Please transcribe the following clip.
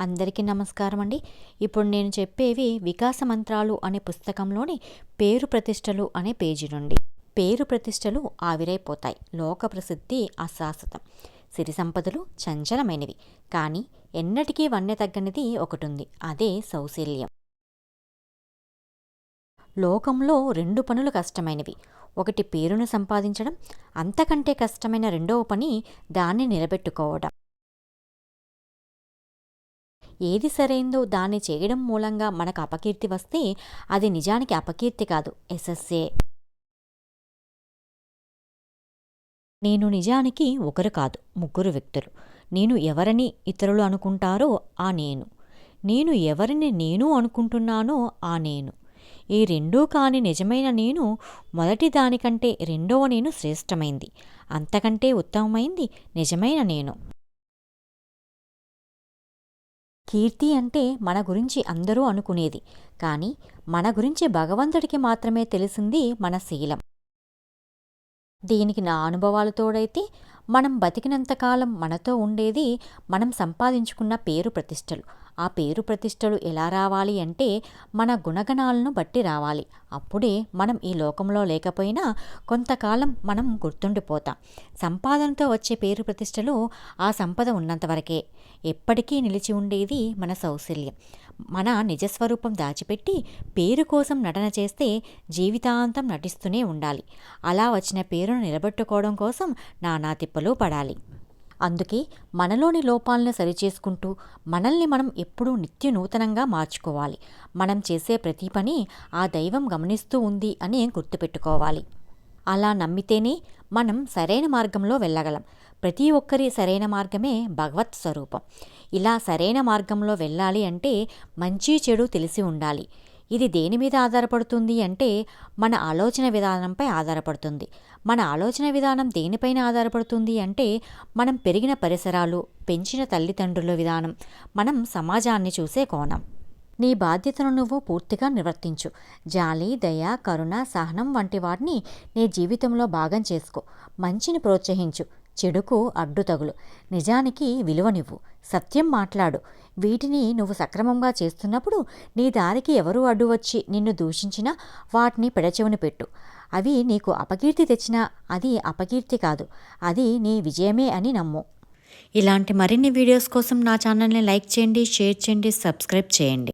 అందరికీ నమస్కారం అండి. ఇప్పుడు నేను చెప్పేవి వికాస మంత్రాలు అనే పుస్తకంలోని పేరు ప్రతిష్టలు అనే పేజీ నుండి. పేరు ప్రతిష్టలు ఆవిరైపోతాయి, లోక ప్రసిద్ధి అశాశ్వతం, సిరి సంపదలు చంచలమైనవి, కానీ ఎన్నటికీ వన్నె తగ్గనిది ఒకటుంది, అదే సౌశల్యం. లోకంలో రెండు పనులు కష్టమైనవి. ఒకటి పేరును సంపాదించడం, అంతకంటే కష్టమైన రెండవ పని దాన్ని నిలబెట్టుకోవడం. ఏది సరైందో దాన్ని చేయడం మూలంగా మనకు అపకీర్తి వస్తే అది నిజానికి అపకీర్తి కాదు, యశస్సే. నేను నిజానికి ఒకరు కాదు, ముగ్గురు వ్యక్తులు. నేను ఎవరని ఇతరులు అనుకుంటారో ఆ నేను, నేను ఎవరిని నేను అనుకుంటున్నానో ఆ నేను. ఈ రెండూ కాని నిజమైన నేను మొదటి దానికంటే రెండవ నేను శ్రేష్టమైంది, అంతకంటే ఉత్తమమైంది నిజమైన నేను. కీర్తి అంటే మన గురించి అందరూ అనుకునేది, కానీ మన గురించి భగవంతుడికి మాత్రమే తెలిసింది మన శీలం. దీనికి నా అనుభవాలు తోడైతే మనం బతికినంతకాలం మనతో ఉండేది మనం సంపాదించుకున్న పేరు ప్రతిష్టలు. ఆ పేరు ప్రతిష్టలు ఎలా రావాలి అంటే మన గుణగణాలను బట్టి రావాలి. అప్పుడే మనం ఈ లోకంలో లేకపోయినా కొంతకాలం మనం గుర్తుండిపోతాం. సంపాదనతో వచ్చే పేరు ప్రతిష్టలు ఆ సంపద ఉన్నంతవరకే. ఎప్పటికీ నిలిచి ఉండేది మన సౌశల్యం. మన నిజస్వరూపం దాచిపెట్టి పేరు కోసం నటన చేస్తే జీవితాంతం నటిస్తూనే ఉండాలి. అలా వచ్చిన పేరును నిలబెట్టుకోవడం కోసం నానా తిప్పలు పడాలి. అందుకే మనలోని లోపాలను సరిచేసుకుంటూ మనల్ని మనం ఎప్పుడూ నిత్య నూతనంగా మార్చుకోవాలి. మనం చేసే ప్రతి పని ఆ దైవం గమనిస్తూ ఉంది అని గుర్తుపెట్టుకోవాలి. అలా నమ్మితేనే మనం సరైన మార్గంలో వెళ్ళగలం. ప్రతి ఒక్కరి సరైన మార్గమే భగవత్ స్వరూపం. ఇలా సరైన మార్గంలో వెళ్ళాలి అంటే మంచి చెడు తెలిసి ఉండాలి. ఇది దేని మీద ఆధారపడుతుంది అంటే మన ఆలోచన విధానంపై ఆధారపడుతుంది. మన ఆలోచన విధానం దేనిపైన ఆధారపడుతుంది అంటే మనం పెరిగిన పరిసరాలు, పెంచిన తల్లిదండ్రుల విధానం, మనం సమాజాన్ని చూసే కోణం. నీ బాధ్యతను నువ్వు పూర్తిగా నిర్వర్తించు. జాలి, దయ, కరుణ, సహనం వంటి వాటిని నీ జీవితంలో భాగం చేసుకో. మంచిని ప్రోత్సహించు, చెడుకు అడ్డుతగులు. నిజానికి విలువనివ్వు, సత్యం మాట్లాడు. వీటిని నువ్వు సక్రమంగా చేస్తున్నప్పుడు నీ దారికి ఎవరు అడ్డు వచ్చి నిన్ను దూషించినా వాటిని పెడచెవిని పెట్టు. అవి నీకు అపకీర్తి తెచ్చినా అది అపకీర్తి కాదు, అది నీ విజయమే అని నమ్ము. ఇలాంటి మరిన్ని వీడియోస్ కోసం నా ఛానల్ని లైక్ చేయండి, షేర్ చేయండి, సబ్స్క్రైబ్ చేయండి.